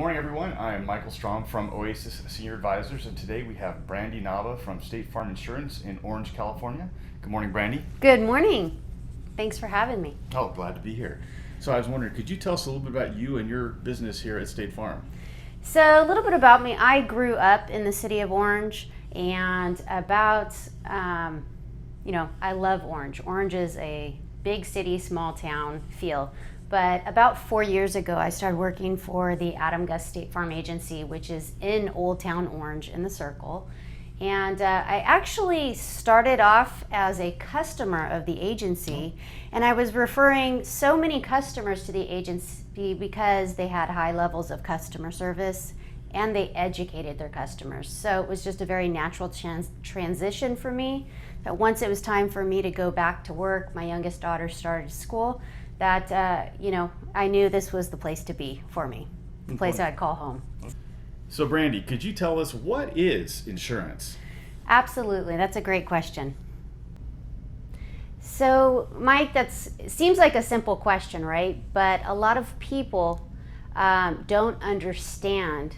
morning, everyone. I am Michael Strom from Oasis Senior Advisors, and today we have Brandie Nava from State Farm Insurance in Orange, California. Good morning, Brandie. Good morning. Thanks for having me. Oh, glad to be here. So I was wondering, could you tell us a little bit about you and your business here at State Farm? So a little bit about me. I grew up in the city of Orange, and I love Orange. Orange is a big city, small town feel. But about 4 years ago, I started working for the Adam Gus State Farm Agency, which is in Old Town Orange in the Circle. And I actually started off as a customer of the agency, and I was referring so many customers to the agency because they had high levels of customer service and they educated their customers. So it was just a very natural transition for me, that once it was time for me to go back to work, my youngest daughter started school, that I knew this was the place to be for me, the place I'd call home. So Brandie, could you tell us what is insurance? Absolutely, that's a great question. So Mike, seems like a simple question, right? But a lot of people don't understand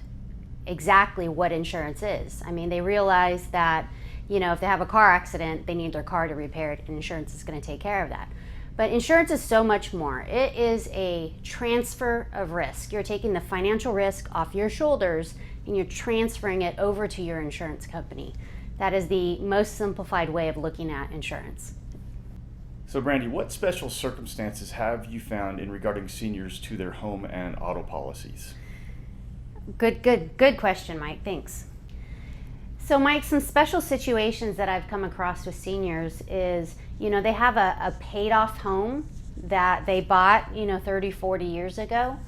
exactly what insurance is. I mean, they realize that, if they have a car accident, they need their car to repair it, and insurance is going to take care of that. But insurance is so much more. It is a transfer of risk. You're taking the financial risk off your shoulders and you're transferring it over to your insurance company. That is the most simplified way of looking at insurance. So Brandie, what special circumstances have you found in regarding seniors to their home and auto policies? Good question, Mike. Thanks. So Mike, some special situations that I've come across with seniors is, they have a paid off home that they bought, 30, 40 years ago,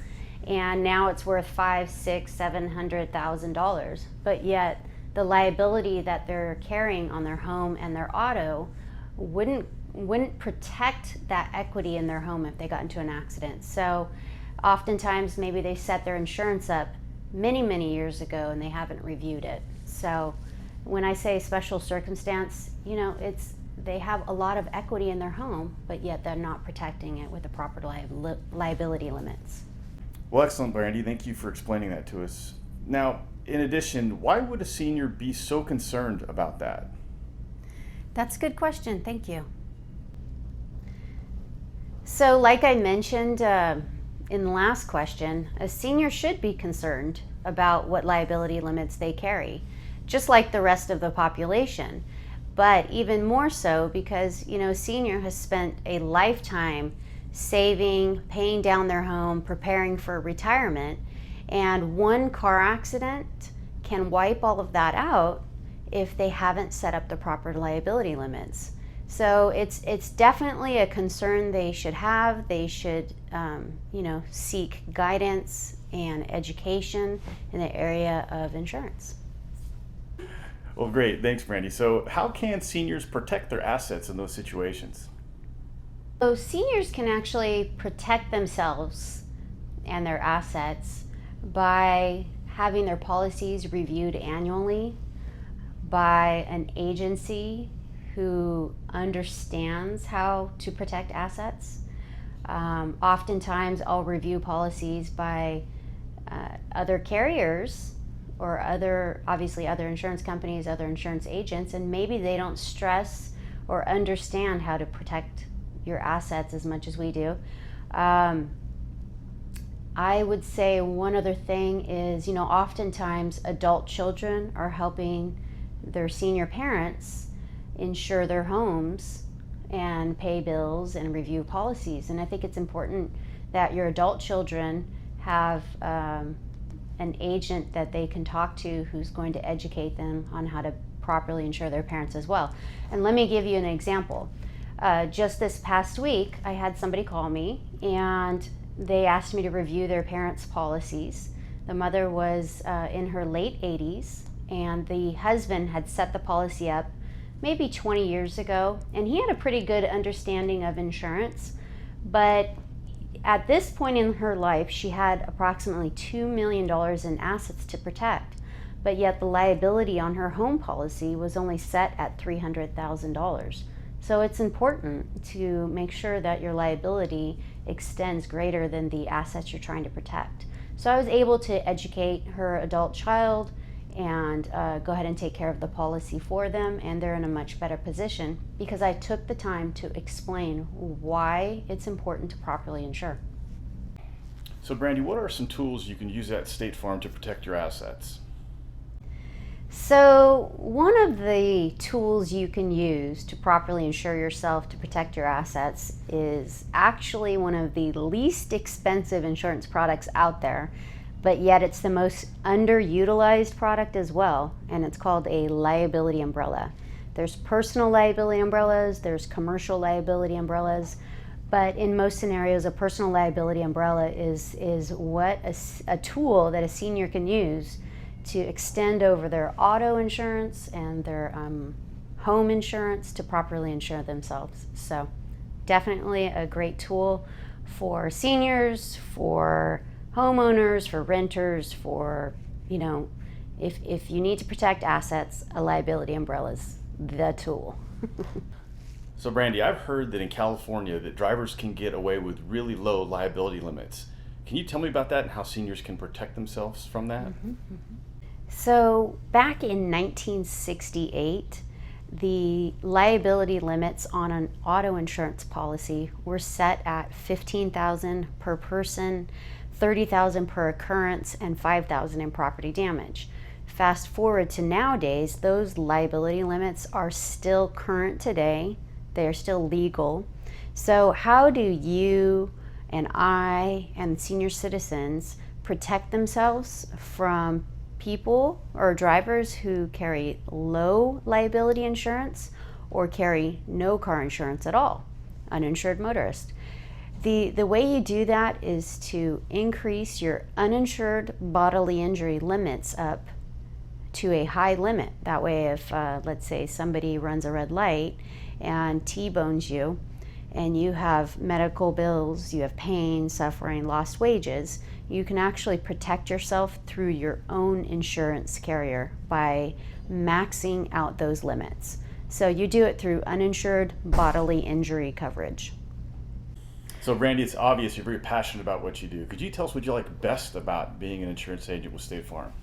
and now it's worth $500,000, $600,000, $700,000. But yet the liability that they're carrying on their home and their auto wouldn't protect that equity in their home if they got into an accident. So oftentimes maybe they set their insurance up many, many years ago and they haven't reviewed it. So when I say special circumstance, they have a lot of equity in their home, but yet they're not protecting it with the proper liability limits. Well, excellent, Brandie. Thank you for explaining that to us. Now, in addition, why would a senior be so concerned about that? That's a good question. Thank you. So like I mentioned in the last question, a senior should be concerned about what liability limits they carry, just like the rest of the population. But even more so because, a senior has spent a lifetime saving, paying down their home, preparing for retirement, and one car accident can wipe all of that out if they haven't set up the proper liability limits. So it's definitely a concern they should have. They should, seek guidance and education in the area of insurance. Well, great. Thanks, Brandie. So how can seniors protect their assets in those situations? So seniors can actually protect themselves and their assets by having their policies reviewed annually by an agency who understands how to protect assets. Oftentimes I'll review policies by other carriers or other insurance companies, other insurance agents, and maybe they don't stress or understand how to protect your assets as much as we do. I would say one other thing is, oftentimes adult children are helping their senior parents insure their homes and pay bills and review policies. And I think it's important that your adult children have an agent that they can talk to who's going to educate them on how to properly insure their parents as well. And let me give you an example. Just this past week, I had somebody call me and they asked me to review their parents' policies. The mother was in her late 80s and the husband had set the policy up maybe 20 years ago, and he had a pretty good understanding of insurance, but at this point in her life, she had approximately $2 million in assets to protect, but yet the liability on her home policy was only set at $300,000. So it's important to make sure that your liability extends greater than the assets you're trying to protect. So I was able to educate her adult child and go ahead and take care of the policy for them, and they're in a much better position because I took the time to explain why it's important to properly insure. So Brandie, what are some tools you can use at State Farm to protect your assets? So one of the tools you can use to properly insure yourself to protect your assets is actually one of the least expensive insurance products out there, but yet it's the most underutilized product as well, and it's called a liability umbrella. There's personal liability umbrellas, there's commercial liability umbrellas, but in most scenarios a personal liability umbrella is what a tool that a senior can use to extend over their auto insurance and their home insurance to properly insure themselves. So definitely a great tool for seniors, for homeowners, for renters, for, if you need to protect assets, a liability umbrella is the tool. So Brandie, I've heard that in California that drivers can get away with really low liability limits. Can you tell me about that and how seniors can protect themselves from that? So back in 1968, the liability limits on an auto insurance policy were set at $15,000 per person, $30,000 per occurrence, and $5,000 in property damage. Fast forward to nowadays, those liability limits are still current today. They are still legal. So how do you and I and senior citizens protect themselves from people or drivers who carry low liability insurance or carry no car insurance at all, uninsured motorist? The way you do that is to increase your uninsured bodily injury limits up to a high limit. That way if, let's say, somebody runs a red light and T-bones you, and you have medical bills, you have pain, suffering, lost wages, you can actually protect yourself through your own insurance carrier by maxing out those limits. So you do it through uninsured bodily injury coverage. So Brandie, it's obvious you're very passionate about what you do. Could you tell us what you like best about being an insurance agent with State Farm?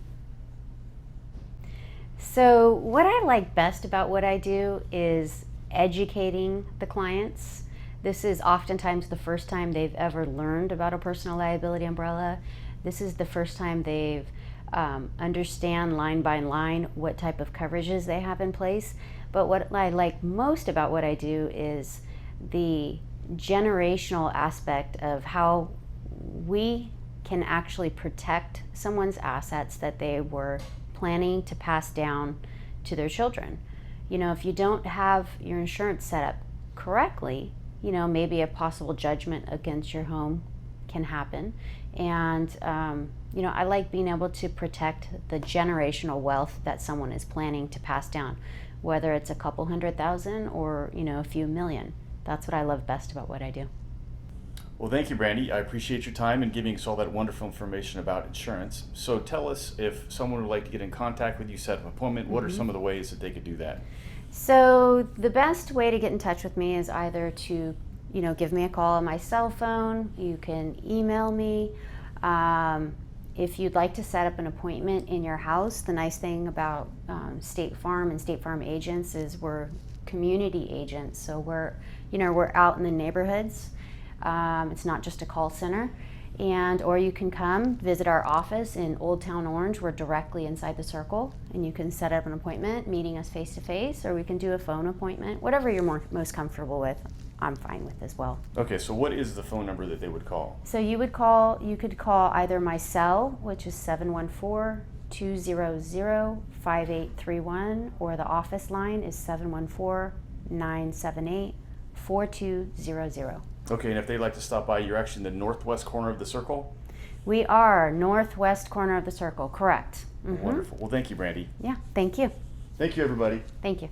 So what I like best about what I do is educating the clients. This is oftentimes the first time they've ever learned about a personal liability umbrella. This is the first time they've understand line by line what type of coverages they have in place. But what I like most about what I do is the generational aspect of how we can actually protect someone's assets that they were planning to pass down to their children. If you don't have your insurance set up correctly, maybe a possible judgment against your home can happen. And, I like being able to protect the generational wealth that someone is planning to pass down, whether it's a couple $100,000 or, a few million. That's what I love best about what I do. Well, thank you, Brandie. I appreciate your time and giving us all that wonderful information about insurance. So tell us, if someone would like to get in contact with you, set up an appointment, what are some of the ways that they could do that? So the best way to get in touch with me is either to, give me a call on my cell phone. You can email me. If you'd like to set up an appointment in your house, the nice thing about State Farm and State Farm agents is we're community agents. So we're out in the neighborhoods. It's not just a call center. Or you can come visit our office in Old Town Orange. We're directly inside the circle, and you can set up an appointment, meeting us face to face, or we can do a phone appointment. Whatever you're most comfortable with, I'm fine with as well. Okay, so what is the phone number that they would call? So you could call either my cell, which is 714-200-5831, or the office line is 714-978-4200. Okay, and if they'd like to stop by, you're actually in the northwest corner of the circle? We are northwest corner of the circle, correct. Wonderful. Well, thank you, Brandie. Yeah, thank you. Thank you, everybody. Thank you.